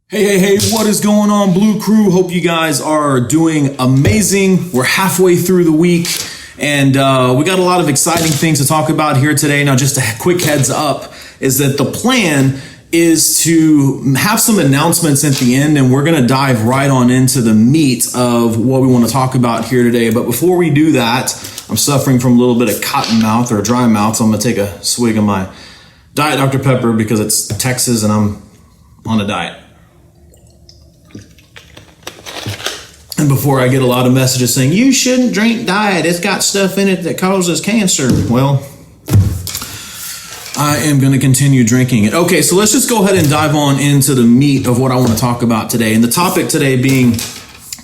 Hey, what is going on, Blue Crew? Hope you guys are doing amazing. We're halfway through the week, and we got a lot of exciting things to talk about here today. Now, just a quick heads up is that the plan is to have some announcements at the end, and we're going to dive right on into the meat of what we want to talk about here today. But before we do that, I'm suffering from a little bit of cotton mouth or dry mouth, so I'm going to take a swig of my Diet Dr. Pepper because it's Texas and I'm on a diet. And before I get a lot of messages saying, you shouldn't drink diet, it's got stuff in it that causes cancer. Well, I am going to continue drinking it. Okay, so let's just go ahead and dive on into the meat of what I want to talk about today. And the topic today being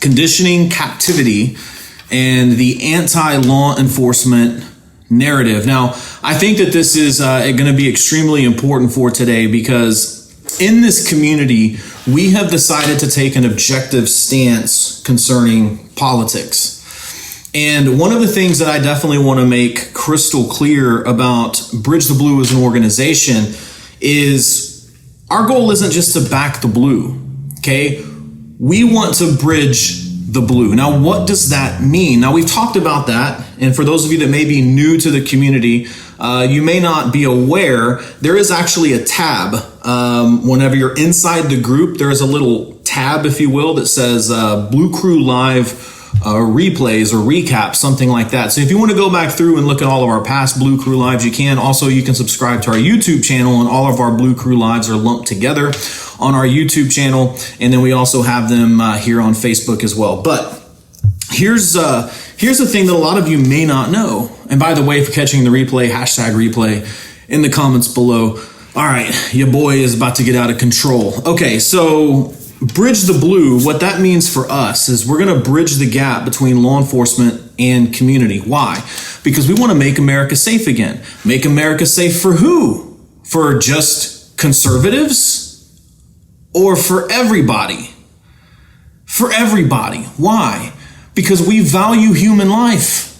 conditioning captivity and the anti-law enforcement narrative. Now, I think that this is going to be extremely important for today because in this community, we have decided to take an objective stance concerning politics. And one of the things that I definitely want to make crystal clear about Bridge the Blue as an organization is our goal isn't just to back the blue, okay? We want to bridge the blue. Now, what does that mean? Now, we've talked about that. And for those of you that may be new to the community, you may not be aware, there is actually a tab. Whenever you're inside the group, there is a little tab, if you will, that says Blue Crew Live replays or recaps, something like that. So if you want to go back through and look at all of our past Blue Crew Lives, you can. Also, you can subscribe to our YouTube channel, and all of our Blue Crew Lives are lumped together on our YouTube channel. And then we also have them here on Facebook as well. But here's the thing that a lot of you may not know. And by the way, for catching the replay, #replay in the comments below. All right, your boy is about to get out of control. Okay, so Bridge the Blue, what that means for us is we're going to bridge the gap between law enforcement and community. Why? Because we want to make America safe again. Make America safe for who? For just conservatives? Or for everybody? For everybody. Why? Because we value human life,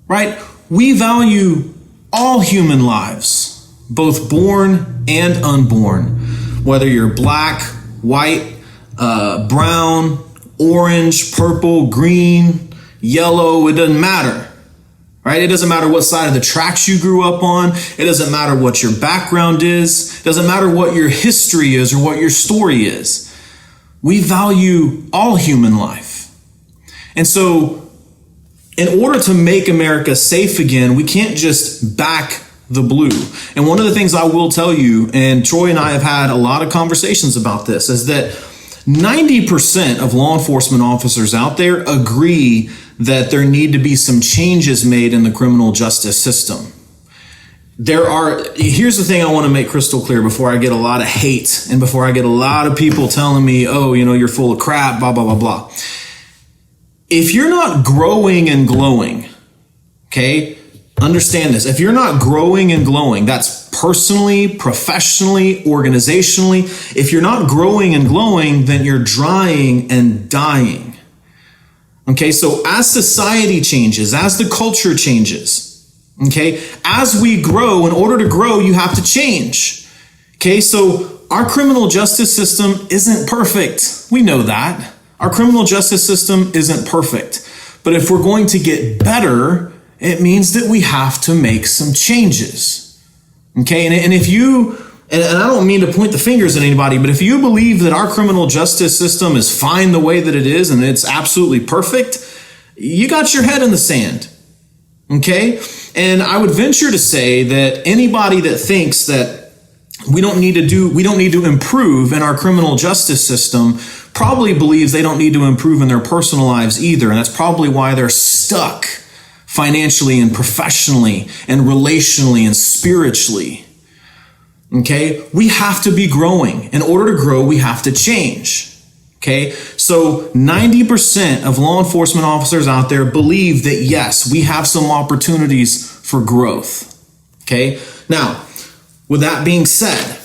right? We value all human lives, both born and unborn, whether you're black, white, brown, orange, purple, green, yellow, it doesn't matter, right? It doesn't matter what side of the tracks you grew up on. It doesn't matter what your background is. It doesn't matter what your history is or what your story is. We value all human life. And so in order to make America safe again, we can't just back the blue. And one of the things I will tell you, and Troy and I have had a lot of conversations about this, is that 90% of law enforcement officers out there agree that there need to be some changes made in the criminal justice system. Here's the thing I want to make crystal clear before I get a lot of hate and before I get a lot of people telling me, oh, you're full of crap, blah, blah, blah, blah. If you're not growing and glowing, okay, understand this. If you're not growing and glowing, that's personally, professionally, organizationally. If you're not growing and glowing, then you're drying and dying. Okay, so as society changes, as the culture changes, okay, as we grow, in order to grow, you have to change. Okay, so our criminal justice system isn't perfect. We know that. Our criminal justice system isn't perfect. But if we're going to get better, it means that we have to make some changes. Okay, and if you, and I don't mean to point the fingers at anybody, but if you believe that our criminal justice system is fine the way that it is and it's absolutely perfect, you got your head in the sand. Okay, and I would venture to say that anybody that thinks that we don't need to improve in our criminal justice system probably believes they don't need to improve in their personal lives either. And that's probably why they're stuck financially and professionally and relationally and spiritually. Okay? We have to be growing. In order to grow, we have to change. Okay? So 90% of law enforcement officers out there believe that yes, we have some opportunities for growth. Okay? Now, with that being said,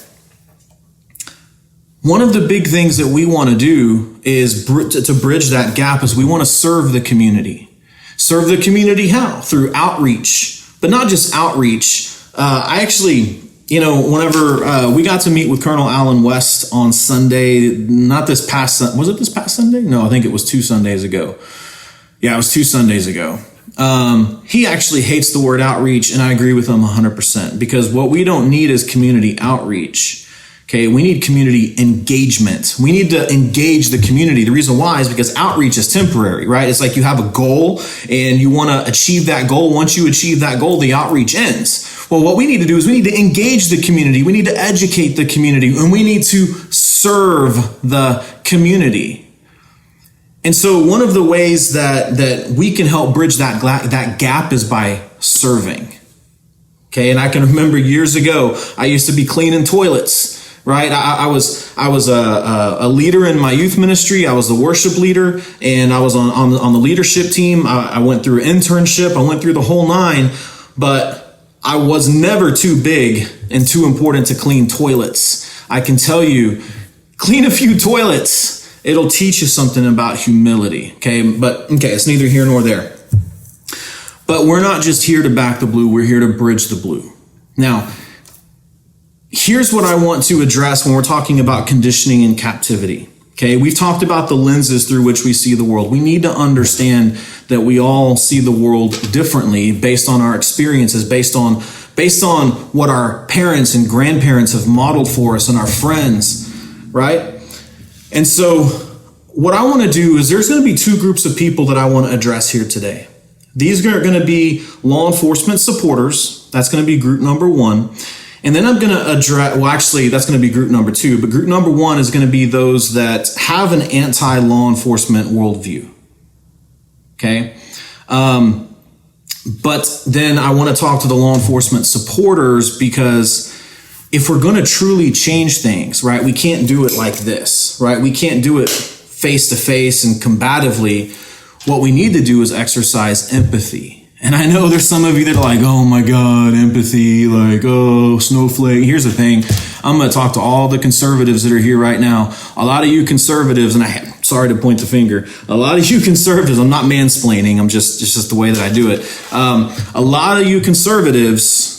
one of the big things that we want to do is to bridge that gap is we want to serve the community. Serve the community how? Through outreach, but not just outreach. I actually whenever we got to meet with Colonel Allen West on Sunday, was it this past Sunday? No, I think it was 2 Sundays ago. Yeah, it was 2 Sundays ago. He actually hates the word outreach, and I agree with him 100%, because what we don't need is community outreach. Okay, we need community engagement. We need to engage the community. The reason why is because outreach is temporary, right? It's like you have a goal and you want to achieve that goal. Once you achieve that goal, the outreach ends. Well, what we need to do is we need to engage the community. We need to educate the community, and we need to serve the community. And so one of the ways that we can help bridge that gap is by serving. Okay, and I can remember years ago, I used to be cleaning toilets. Right, I was a leader in my youth ministry. I was the worship leader, and I was on the leadership team. I went through an internship. I went through the whole 9, but I was never too big and too important to clean toilets. I can tell you, clean a few toilets. It'll teach you something about humility. Okay, it's neither here nor there. But we're not just here to back the blue. We're here to bridge the blue. Now, here's what I want to address when we're talking about conditioning in captivity. Okay, we've talked about the lenses through which we see the world. We need to understand that we all see the world differently based on our experiences, based on what our parents and grandparents have modeled for us and our friends, right? And so what I want to do is there's going to be 2 groups of people that I want to address here today. These are going to be law enforcement supporters. That's going to be group number 1. And then I'm going to address, that's going to be group number 2, but group number 1 is going to be those that have an anti-law enforcement worldview. Okay? But then I want to talk to the law enforcement supporters, because if we're going to truly change things, right, we can't do it like this, right? We can't do it face to face and combatively. What we need to do is exercise empathy. And I know there's some of you that are like, oh my God, empathy, like, oh, snowflake. Here's the thing. I'm going to talk to all the conservatives that are here right now. A lot of you conservatives, and sorry to point the finger, a lot of you conservatives, I'm not mansplaining, it's just the way that I do it. A lot of you conservatives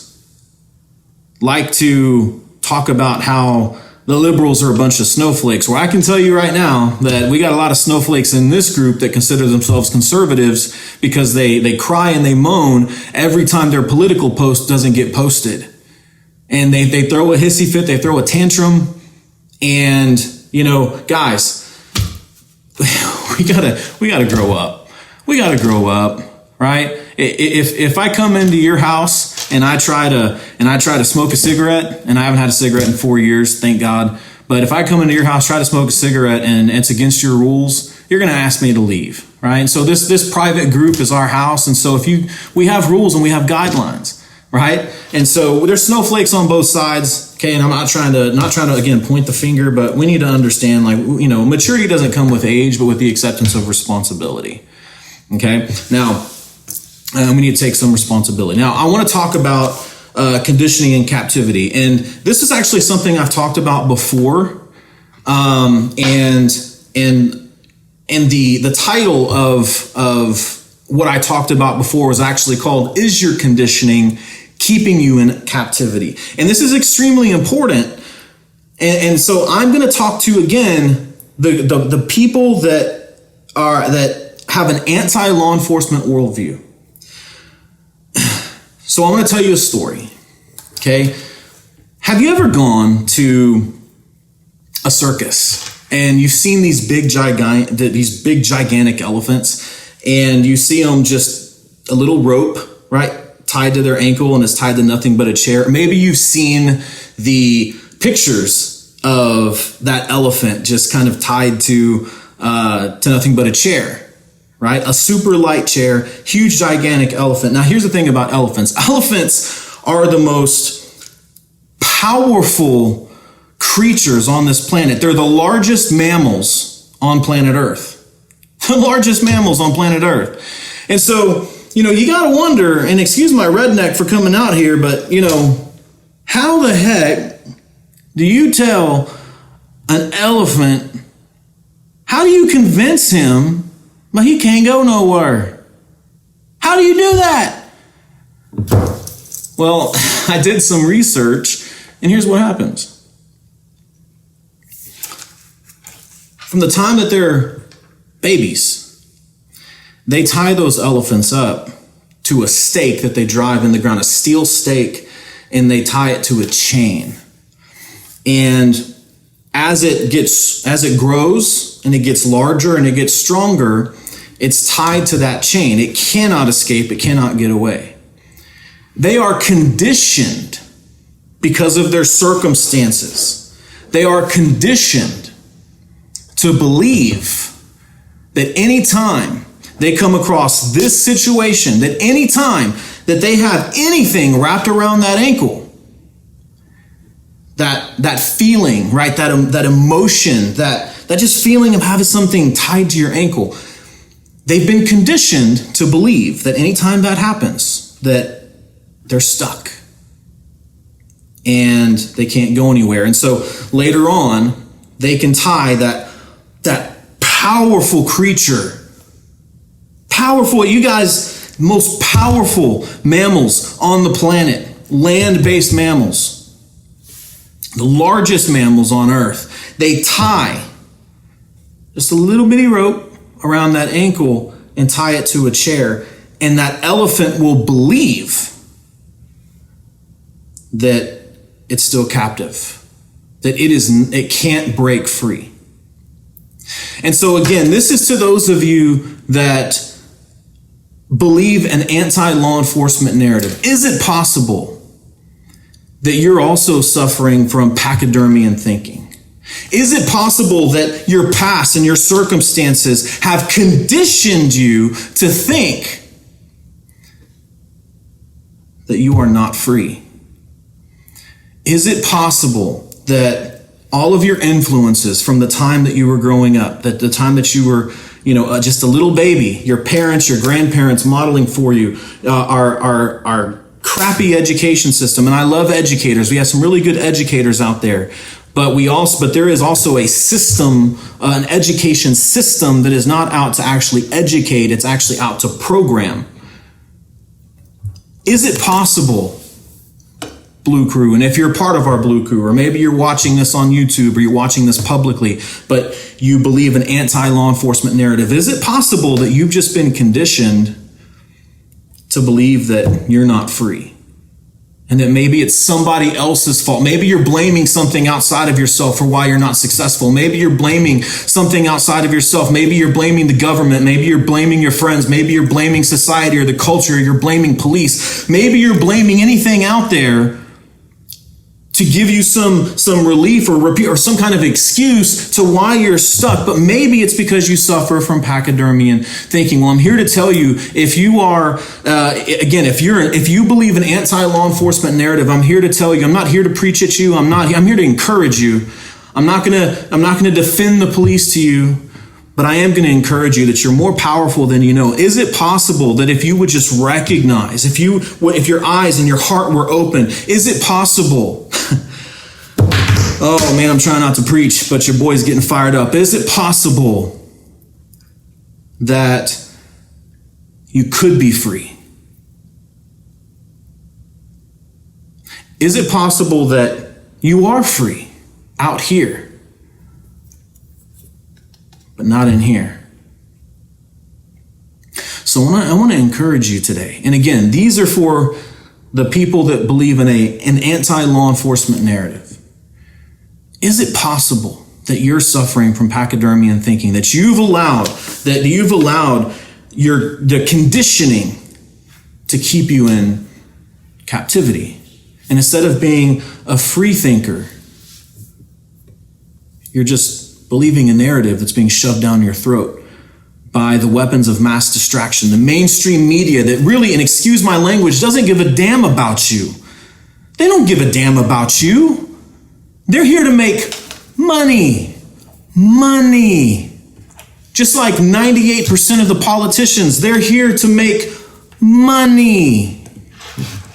like to talk about how the liberals are a bunch of snowflakes. Well, I can tell you right now that we got a lot of snowflakes in this group that consider themselves conservatives, because they cry and they moan every time their political post doesn't get posted. And they throw a hissy fit, they throw a tantrum. And, guys, we gotta grow up. We gotta grow up, right? If I come into your house and I try to smoke a cigarette, and I haven't had a cigarette in 4 years, thank God. But if I come into your house, try to smoke a cigarette, and it's against your rules, you're going to ask me to leave, right? And so this private group is our house, and so we have rules and we have guidelines, right? And so there's snowflakes on both sides, okay? And I'm not trying to again point the finger, but we need to understand, maturity doesn't come with age, but with the acceptance of responsibility, okay? Now, we need to take some responsibility. Now, I want to talk about conditioning in captivity. And this is actually something I've talked about before. And the title of what I talked about before was actually called, Is Your Conditioning Keeping You in Captivity? And this is extremely important. And so I'm going to talk to, again, the people that have an anti-law enforcement worldview. So I want to tell you a story, okay? Have you ever gone to a circus and you've seen these big gigantic elephants, and you see them just a little rope, right, tied to their ankle, and it's tied to nothing but a chair? Maybe you've seen the pictures of that elephant just kind of tied to nothing but a chair. Right? A super light chair, huge, gigantic elephant. Now, here's the thing about elephants. Elephants are the most powerful creatures on this planet. They're the largest mammals on planet Earth. The largest mammals on planet Earth. And so, you got to wonder, and excuse my redneck for coming out here, but, how the heck do you tell an elephant, how do you convince him but he can't go nowhere? How do you do that? Well, I did some research, And here's what happens. From the time that they're babies, they tie those elephants up to a stake that they drive in the ground, a steel stake, and they tie it to a chain. And as it grows and it gets larger and it gets stronger, it's tied to that chain. It cannot escape. It cannot get away. They are conditioned because of their circumstances. They are conditioned to believe that anytime they come across this situation, that anytime that they have anything wrapped around that ankle, that feeling, right, that emotion, that just feeling of having something tied to your ankle, they've been conditioned to believe that anytime that happens, that they're stuck and they can't go anywhere. And so later on, they can tie that powerful creature, powerful, you guys, most powerful mammals on the planet, land-based mammals, the largest mammals on earth, they tie just a little bitty rope around that ankle and tie it to a chair, and that elephant will believe that it's still captive, that it can't break free. And so again, this is to those of you that believe an anti-law enforcement narrative. Is it possible that you're also suffering from pachydermian thinking? Is it possible that your past and your circumstances have conditioned you to think that you are not free? Is it possible that all of your influences from the time that you were growing up, that the time that you were, just a little baby, your parents, your grandparents modeling for you, our crappy education system? And I love educators. We have some really good educators out there. But there is also a system, an education system that is not out to actually educate, it's actually out to program. Is it possible, Blue Crew, and if you're part of our Blue Crew, or maybe you're watching this on YouTube or you're watching this publicly, but you believe an anti-law enforcement narrative, is it possible that you've just been conditioned to believe that you're not free? And that maybe it's somebody else's fault. Maybe you're blaming something outside of yourself for why you're not successful. Maybe you're blaming something outside of yourself. Maybe you're blaming the government. Maybe you're blaming your friends. Maybe you're blaming society or the culture. Or you're blaming police. Maybe you're blaming anything out there to give you some relief or some kind of excuse to why you're stuck. But maybe it's because you suffer from pachydermian thinking. Well, I'm here to tell you, if you are, if you believe an anti-law enforcement narrative, I'm here to tell you, I'm not here to preach at you. I'm here to encourage you. I'm not gonna defend the police to you, but I am going to encourage you that you're more powerful than you know. Is it possible that if you would just recognize, if your eyes and your heart were open, is it possible? Oh man, I'm trying not to preach, but your boy's getting fired up. Is it possible that you could be free? Is it possible that you are free out here, but not in here? So I want to encourage you today. And again, these are for the people that believe in an anti-law enforcement narrative. Is it possible that you're suffering from pachydermian thinking, that you've allowed the conditioning to keep you in captivity? And instead of being a free thinker, you're just believing a narrative that's being shoved down your throat by the weapons of mass distraction, the mainstream media that really, and excuse my language, doesn't give a damn about you. They don't give a damn about you. They're here to make money. Money. Just like 98% of the politicians, they're here to make money.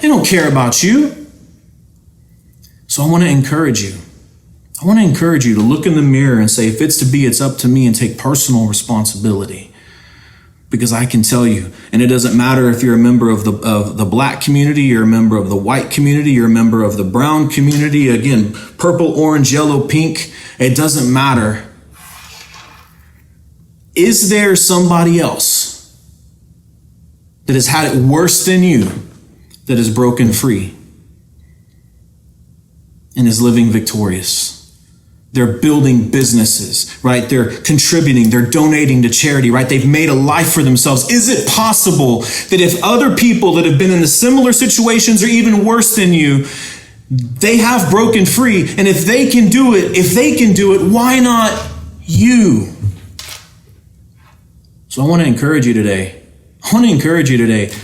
They don't care about you. So I want to encourage you. I want to encourage you to look in the mirror and say, if it's to be, it's up to me, and take personal responsibility. Because I can tell you, and it doesn't matter if you're a member of the black community, you're a member of the white community, you're a member of the brown community, again, purple, orange, yellow, pink, it doesn't matter. Is there somebody else that has had it worse than you that is broken free and is living victorious? They're building businesses, right? They're contributing, they're donating to charity, right? They've made a life for themselves. Is it possible that if other people that have been in the similar situations or even worse than you, they have broken free, and if they can do it, why not you? So I want to encourage you today.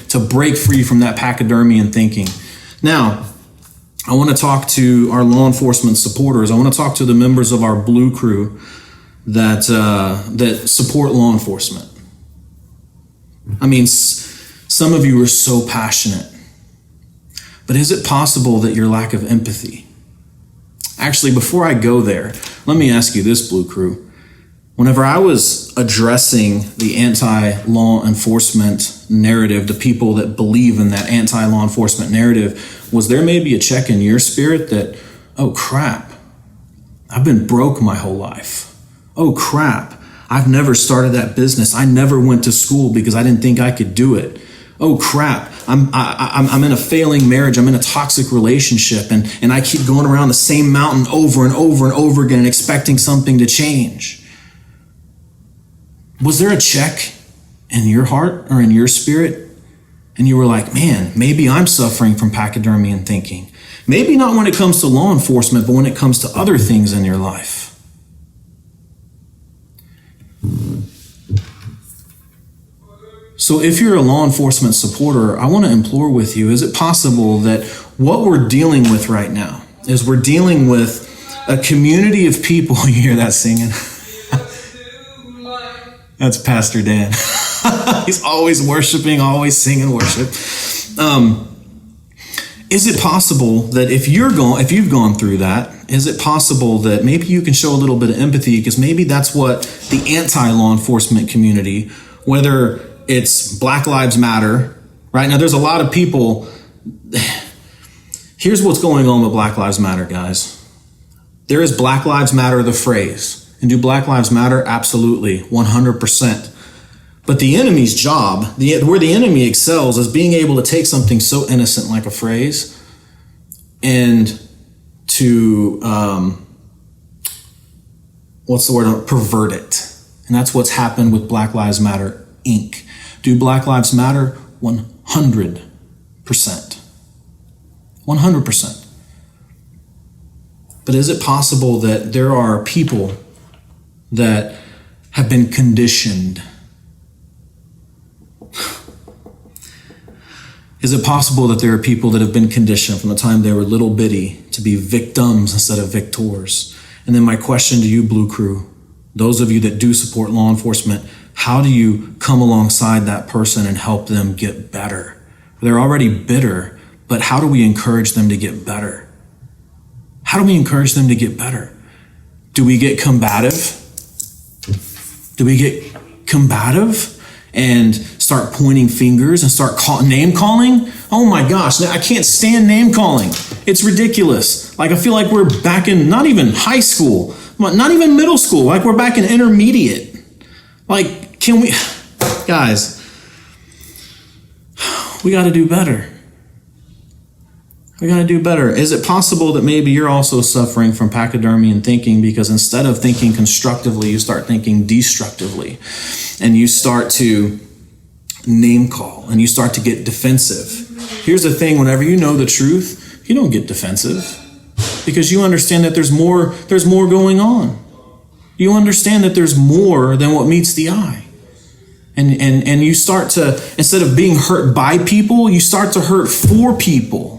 To break free from that pachydermian thinking. Now, I want to talk to our law enforcement supporters. I want to talk to the members of our Blue Crew that support law enforcement. I mean, some of you are so passionate, but is it possible that your lack of empathy? Actually, before I go there, let me ask you this, Blue Crew. Whenever I was addressing the anti-law enforcement narrative, the people that believe in that anti-law enforcement narrative, was there maybe a check in your spirit that, oh crap, I've been broke my whole life. Oh crap, I've never started that business. I never went to school because I didn't think I could do it. Oh crap, I'm in a failing marriage. I'm in a toxic relationship, and I keep going around the same mountain over and over and over again and expecting something to change. Was there a check in your heart or in your spirit? And you were like, man, maybe I'm suffering from pachydermian thinking. Maybe not when it comes to law enforcement, but when it comes to other things in your life. So if you're a law enforcement supporter, I want to implore with you, is it possible that what we're dealing with right now is we're dealing with a community of people? You hear that singing? That's Pastor Dan. He's always worshiping, always singing worship. Is it possible that if you've gone through that, is it possible that maybe you can show a little bit of empathy? Because maybe that's what the anti-law enforcement community, whether it's Black Lives Matter, right? Now there's a lot of people. Here's what's going on with Black Lives Matter, guys. There is Black Lives Matter, the phrase. And do Black Lives Matter? Absolutely, 100%. But the enemy's job, where the enemy excels, is being able to take something so innocent like a phrase and to, pervert it. And that's what's happened with Black Lives Matter, Inc. Do Black Lives Matter? 100%. 100%. But is it possible that there are people that have been conditioned? Is it possible that there are people that have been conditioned from the time they were little bitty to be victims instead of victors? And then my question to you, Blue Crew, those of you that do support law enforcement, how do you come alongside that person and help them get better? They're already bitter, but how do we encourage them to get better? How do we encourage them to get better? Do we get combative? Do we get combative and start pointing fingers and start name calling? Oh my gosh, I can't stand name calling. It's ridiculous. Like I feel like we're back in not even high school, not even middle school, like we're back in intermediate. Like, can we, guys, we got to do better. We got to do better. Is it possible that maybe you're also suffering from pachydermian thinking because instead of thinking constructively, you start thinking destructively and you start to name call and you start to get defensive? Here's the thing, whenever you know the truth, you don't get defensive because you understand that there's more going on. You understand that there's more than what meets the eye. And you start to, instead of being hurt by people, you start to hurt for people.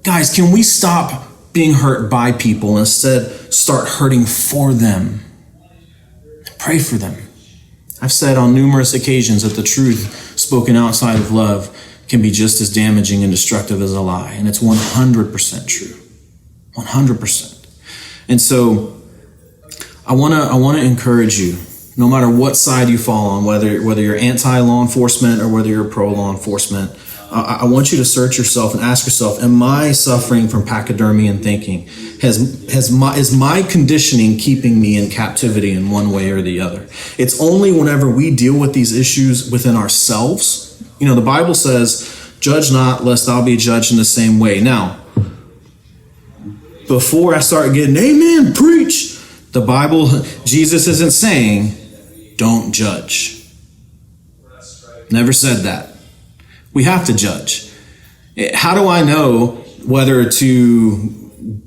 Guys, can we stop being hurt by people and instead start hurting for them? Pray for them. I've said on numerous occasions that the truth spoken outside of love can be just as damaging and destructive as a lie. And it's 100% true. 100%. And so I want to encourage you no matter what side you fall on, whether you're anti-law enforcement or whether you're pro-law enforcement, I want you to search yourself and ask yourself, am I suffering from pachydermian thinking? Is my conditioning keeping me in captivity in one way or the other? It's only whenever we deal with these issues within ourselves. The Bible says, judge not lest thou be judged in the same way. Now, before I start getting, amen, preach, the Bible, Jesus isn't saying, don't judge. Never said that. We have to judge. How do I know whether to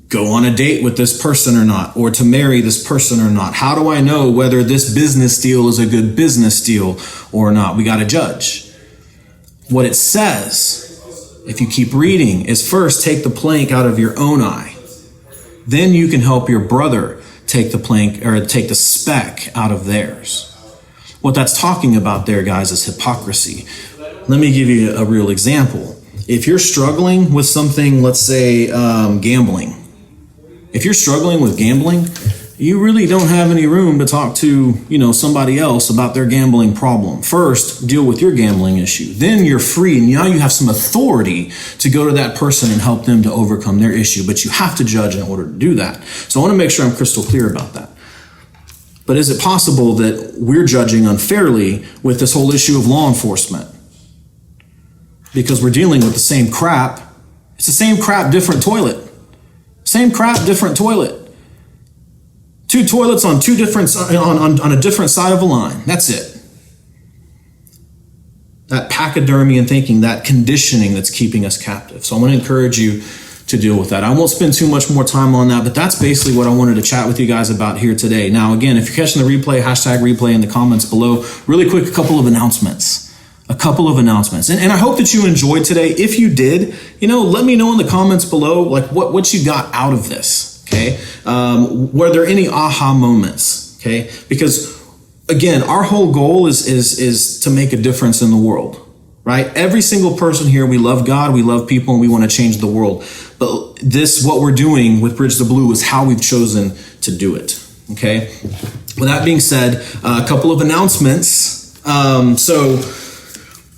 go on a date with this person or not, or to marry this person or not? How do I know whether this business deal is a good business deal or not? We got to judge. What it says, if you keep reading, is first take the plank out of your own eye. Then you can help your brother take the plank or take the speck out of theirs. What that's talking about there, guys, is hypocrisy. Let me give you a real example. If you're struggling with something, let's say gambling. If you're struggling with gambling, you really don't have any room to talk to, somebody else about their gambling problem. First, deal with your gambling issue. Then you're free, and now you have some authority to go to that person and help them to overcome their issue. But you have to judge in order to do that. So I want to make sure I'm crystal clear about that. But is it possible that we're judging unfairly with this whole issue of law enforcement? Because we're dealing with the same crap. It's the same crap, different toilet. Same crap, different toilet. Two toilets on two different on a different side of a line. That's it. That pachydermian thinking, that conditioning that's keeping us captive. So I want to encourage you to deal with that. I won't spend too much more time on that, but that's basically what I wanted to chat with you guys about here today. Now, again, if you're catching the replay, hashtag replay in the comments below. Really quick, a couple of announcements. And I hope that you enjoyed today. If you did, let me know in the comments below, like what you got out of this. Okay. Were there any aha moments? Okay. Because again, our whole goal is to make a difference in the world, right? Every single person here, we love God, we love people, and we want to change the world. But what we're doing with Bridge the Blue is how we've chosen to do it. Okay. With that being said, a couple of announcements. So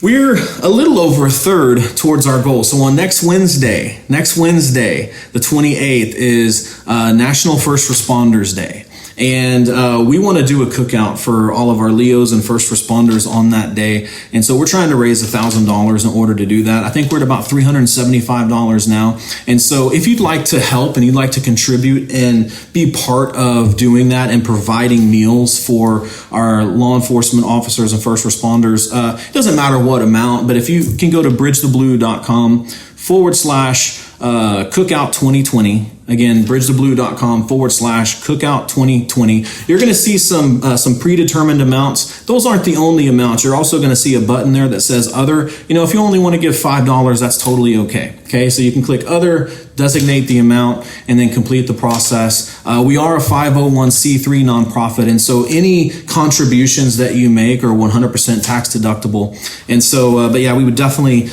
we're a little over a third towards our goal. So on next Wednesday, the 28th, is National First Responders Day. And we want to do a cookout for all of our Leos and first responders on that day. And so we're trying to raise $1,000 in order to do that. I think we're at about $375 now. And so if you'd like to help and you'd like to contribute and be part of doing that and providing meals for our law enforcement officers and first responders, it doesn't matter what amount, but if you can go to bridgetheblue.com/cookout 2020. Again, bridgetheblue.com/cookout 2020. You're going to see some predetermined amounts. Those aren't the only amounts. You're also going to see a button there that says other. If you only want to give $5, that's totally okay. Okay, so you can click other, designate the amount, and then complete the process. We are a 501c3 nonprofit, and so any contributions that you make are 100% tax deductible. And so, but yeah, we would definitely,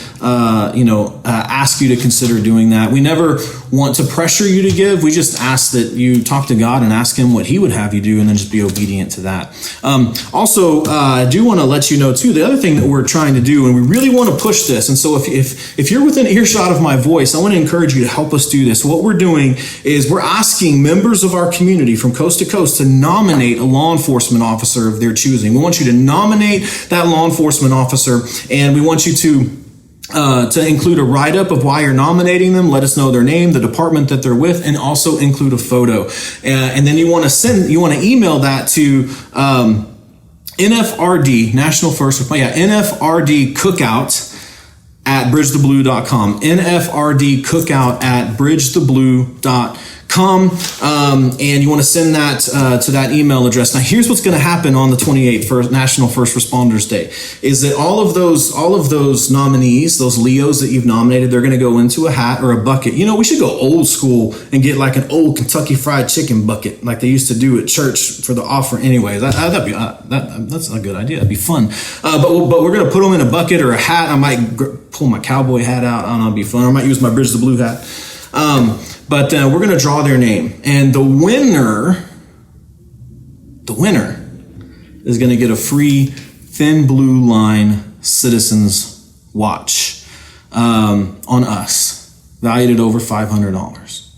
ask you to consider doing that. We never want to pressure you to give. We just ask that you talk to God and ask Him what He would have you do, and then just be obedient to that. Also, I do want to let you know too, the other thing that we're trying to do, and we really want to push this. And so if you're within earshot of my voice, I want to encourage you to help us do this. What we're doing is we're asking members of our community from coast to coast to nominate a law enforcement officer of their choosing. We want you to nominate that law enforcement officer, and we want you to include a write-up of why you're nominating them. Let us know their name, the department that they're with, and also include a photo. And then you want to email that to NFRD, NFRD Cookout at bridgetheblue.com. NFRD Cookout at bridgetheblue.com. And you want to send that to that email address. Now, here's what's going to happen on the 28th for National First Responders Day is that all of those nominees, those Leos that you've nominated, they're going to go into a hat or a bucket. We should go old school and get like an old Kentucky Fried Chicken bucket like they used to do at church for the offering. Anyway, that's a good idea. That'd be fun. But we're going to put them in a bucket or a hat. I might pull my cowboy hat out. I don't know, it'd be fun. I might use my Bridge the Blue hat. But we're going to draw their name. And the winner is going to get a free Thin Blue Line Citizens Watch on us, valued at over $500.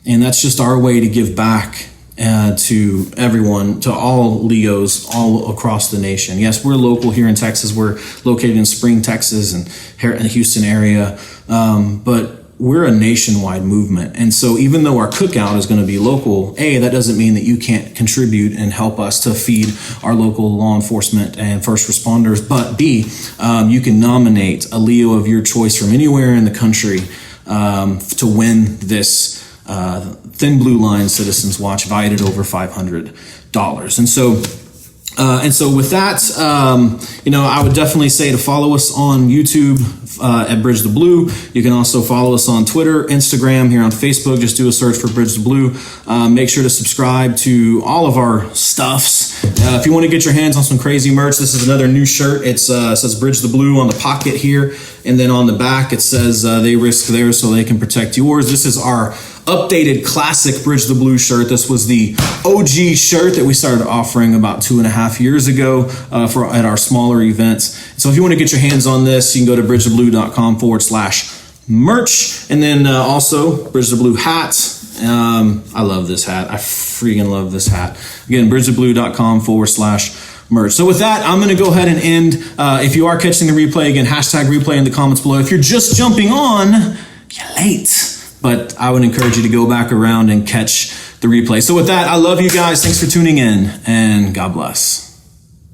And that's just our way to give back to everyone, to all Leos all across the nation. Yes, we're local here in Texas. We're located in Spring, Texas, and here in the Houston area. But we're a nationwide movement. And so even though our cookout is going to be local, A, that doesn't mean that you can't contribute and help us to feed our local law enforcement and first responders. But B, you can nominate a Leo of your choice from anywhere in the country to win this Thin Blue Line Citizens Watch, valued at over $500. And so with that, I would definitely say to follow us on YouTube at Bridge the Blue. You can also follow us on Twitter, Instagram, here on Facebook. Just do a search for Bridge the Blue. Make sure to subscribe to all of our stuffs. If you want to get your hands on some crazy merch, this is another new shirt. It says Bridge the Blue on the pocket here. And then on the back, it says they risk theirs so they can protect yours. This is our updated classic Bridge the Blue shirt. This was the OG shirt that we started offering about 2.5 years ago at our smaller events. So if you want to get your hands on this, you can go to bridgetheblue.com/merch. And then also Bridge the Blue hats. I love this hat. I freaking love this hat. Again, bridgetheblue.com/merch. So with that, I'm going to go ahead and end. If you are catching the replay, again, hashtag replay in the comments below. If you're just jumping on, you're late. But I would encourage you to go back around and catch the replay. So with that, I love you guys. Thanks for tuning in, and God bless.